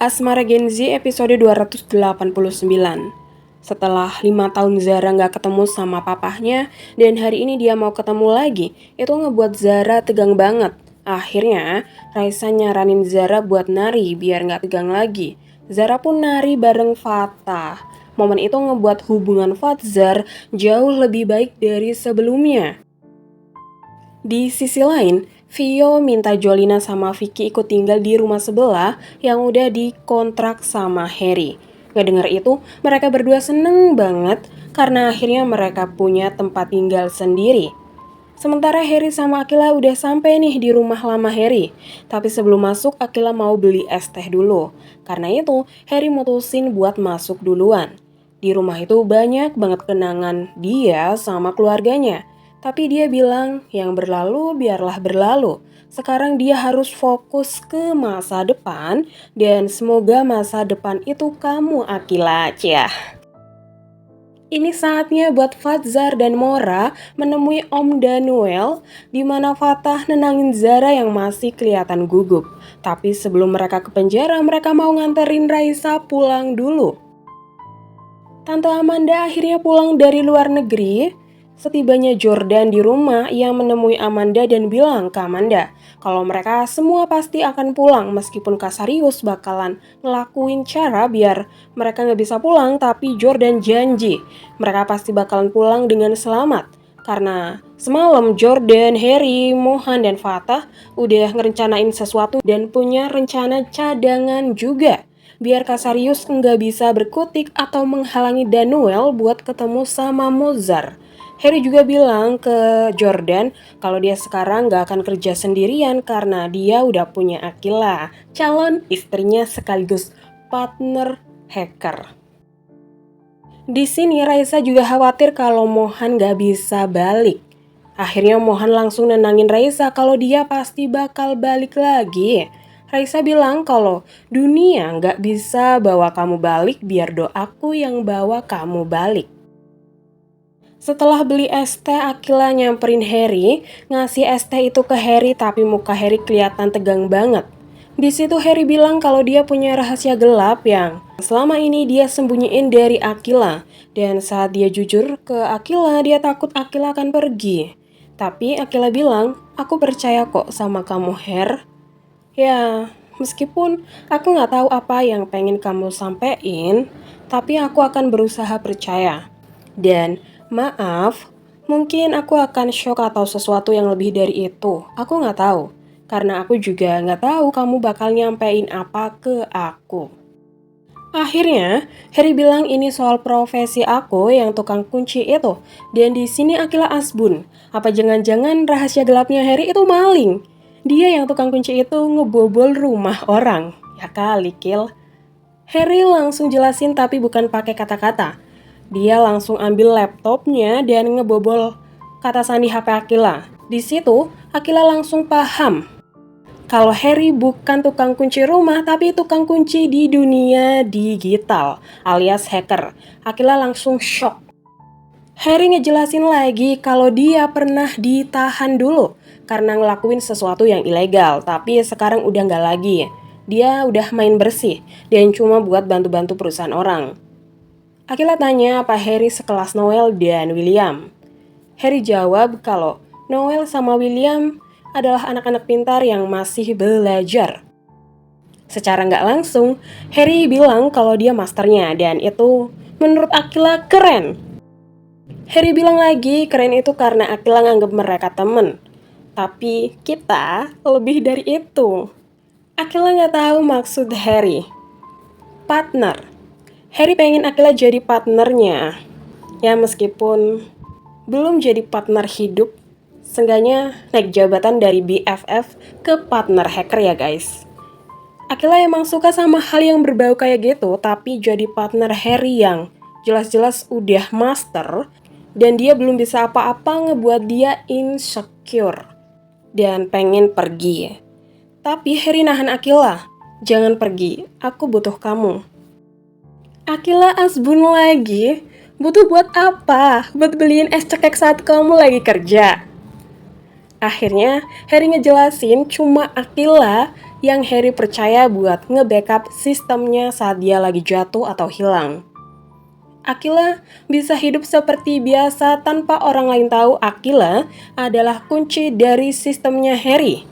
Asmara Gen Z episode 289. Setelah 5 tahun Zara nggak ketemu sama papahnya, dan hari ini dia mau ketemu lagi, itu ngebuat Zara tegang banget. Akhirnya, Raisa nyaranin Zara buat nari biar nggak tegang lagi. Zara pun nari bareng Fatah. Momen itu ngebuat hubungan Fatzar jauh lebih baik dari sebelumnya. Di sisi lain, Vio minta Jolina sama Vicky ikut tinggal di rumah sebelah yang udah dikontrak sama Harry. Ngedenger itu, mereka berdua seneng banget karena akhirnya mereka punya tempat tinggal sendiri. Sementara Harry sama Akila udah sampai nih di rumah lama Harry. Tapi sebelum masuk, Akila mau beli es teh dulu. Karena itu, Harry mutusin buat masuk duluan. Di rumah itu banyak banget kenangan dia sama keluarganya. Tapi dia bilang, yang berlalu biarlah berlalu. Sekarang dia harus fokus ke masa depan, dan semoga masa depan itu kamu, Akila. Ciah. Ini saatnya buat Fatzar dan Mora menemui Om Danuel, di mana Fatah nenangin Zara yang masih kelihatan gugup. Tapi sebelum mereka ke penjara, mereka mau nganterin Raisa pulang dulu. Tante Amanda akhirnya pulang dari luar negeri. Setibanya Jordan di rumah, ia menemui Amanda dan bilang ke Amanda kalau mereka semua pasti akan pulang meskipun Kasarius bakalan ngelakuin cara biar mereka nggak bisa pulang, tapi Jordan janji mereka pasti bakalan pulang dengan selamat. Karena semalam Jordan, Harry, Mohan, dan Fatah udah ngerencanain sesuatu dan punya rencana cadangan juga. Biar Kasarius nggak bisa berkutik atau menghalangi Danuel buat ketemu sama Mozart. Harry juga bilang ke Jordan kalau dia sekarang gak akan kerja sendirian karena dia udah punya Akila, calon istrinya sekaligus partner hacker. Di sini Raisa juga khawatir kalau Mohan gak bisa balik. Akhirnya Mohan langsung nenangin Raisa kalau dia pasti bakal balik lagi. Raisa bilang kalau dunia gak bisa bawa kamu balik, biar doaku yang bawa kamu balik. Setelah beli es teh, Akila nyamperin Harry, ngasih es teh itu ke Harry, tapi muka Harry kelihatan tegang banget. Di situ Harry bilang kalau dia punya rahasia gelap yang selama ini dia sembunyiin dari Akila. Dan saat dia jujur ke Akila, dia takut Akila akan pergi. Tapi Akila bilang, aku percaya kok sama kamu, Her. Ya, meskipun aku gak tahu apa yang pengen kamu sampein, tapi aku akan berusaha percaya. Dan maaf, mungkin aku akan shock atau sesuatu yang lebih dari itu. Aku gak tahu, karena aku juga gak tahu kamu bakal nyampein apa ke aku. Akhirnya, Harry bilang ini soal profesi aku yang tukang kunci itu. Dan di sini Akila asbun. Apa jangan-jangan rahasia gelapnya Harry itu maling? Dia yang tukang kunci itu ngebobol rumah orang. Ya kali, Kil. Harry langsung jelasin tapi bukan pakai kata-kata. Dia langsung ambil laptopnya dan ngebobol kata sandi HP Akila. Di situ, Akila langsung paham kalau Harry bukan tukang kunci rumah, tapi tukang kunci di dunia digital, alias hacker. Akila langsung shock. Harry ngejelasin lagi kalau dia pernah ditahan dulu karena ngelakuin sesuatu yang ilegal, tapi sekarang udah nggak lagi. Dia udah main bersih dan cuma buat bantu-bantu perusahaan orang. Akila tanya apa Harry sekelas Noel dan William. Harry jawab kalau Noel sama William adalah anak-anak pintar yang masih belajar. Secara nggak langsung, Harry bilang kalau dia masternya dan itu menurut Akila keren. Harry bilang lagi keren itu karena Akila nganggap mereka temen. Tapi kita lebih dari itu. Akila nggak tahu maksud Harry. Partner. Harry pengen Akila jadi partnernya. Ya meskipun belum jadi partner hidup, seenggaknya naik jabatan dari BFF ke partner hacker ya guys. Akila emang suka sama hal yang berbau kayak gitu, tapi jadi partner Harry yang jelas-jelas udah master dan dia belum bisa apa-apa ngebuat dia insecure dan pengen pergi. Tapi Harry nahan Akila, jangan pergi, aku butuh kamu. Akila asbun lagi, butuh buat apa? Buat beliin es cekek saat kamu lagi kerja. Akhirnya Harry ngejelasin cuma Aquila yang Harry percaya buat nge-backup sistemnya saat dia lagi jatuh atau hilang. Aquila bisa hidup seperti biasa tanpa orang lain tahu Aquila adalah kunci dari sistemnya Harry.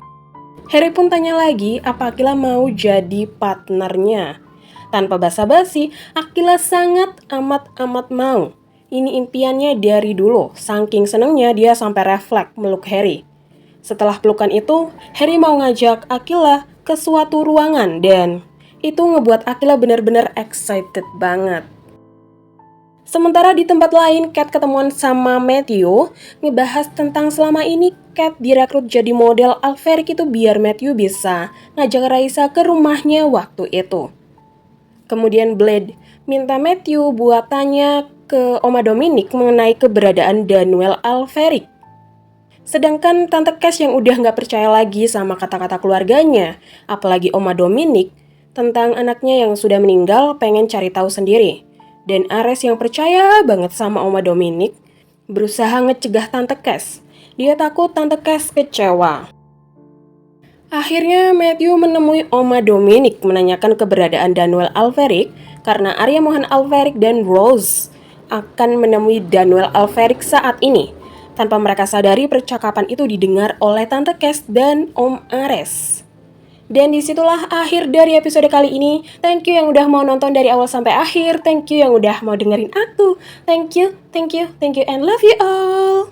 Harry pun tanya lagi apa Aquila mau jadi partnernya. Tanpa basa-basi, Aquila sangat amat mau. Ini impiannya dari dulu, saking senengnya dia sampai refleks meluk Harry. Setelah pelukan itu, Harry mau ngajak Aquila ke suatu ruangan dan itu ngebuat Aquila benar-benar excited banget. Sementara di tempat lain, Cat ketemuan sama Matthew, ngebahas tentang selama ini Cat direkrut jadi model Alferic itu biar Matthew bisa ngajak Raisa ke rumahnya waktu itu. Kemudian Blade minta Matthew buat tanya ke Oma Dominic mengenai keberadaan Daniel Alferic. Sedangkan Tante Cass yang udah gak percaya lagi sama kata-kata keluarganya, apalagi Oma Dominic, tentang anaknya yang sudah meninggal pengen cari tahu sendiri. Dan Ares yang percaya banget sama Oma Dominic berusaha ngecegah Tante Cass. Dia takut Tante Cass kecewa. Akhirnya Matthew menemui Oma Dominic menanyakan keberadaan Daniel Alferic karena Arya Mohan Alferic dan Rose akan menemui Daniel Alferic saat ini. Tanpa mereka sadari percakapan itu didengar oleh Tante Cass dan Om Ares. Dan disitulah akhir dari episode kali ini. Thank you yang udah mau nonton dari awal sampai akhir. Thank you yang udah mau dengerin aku. Thank you, and love you all.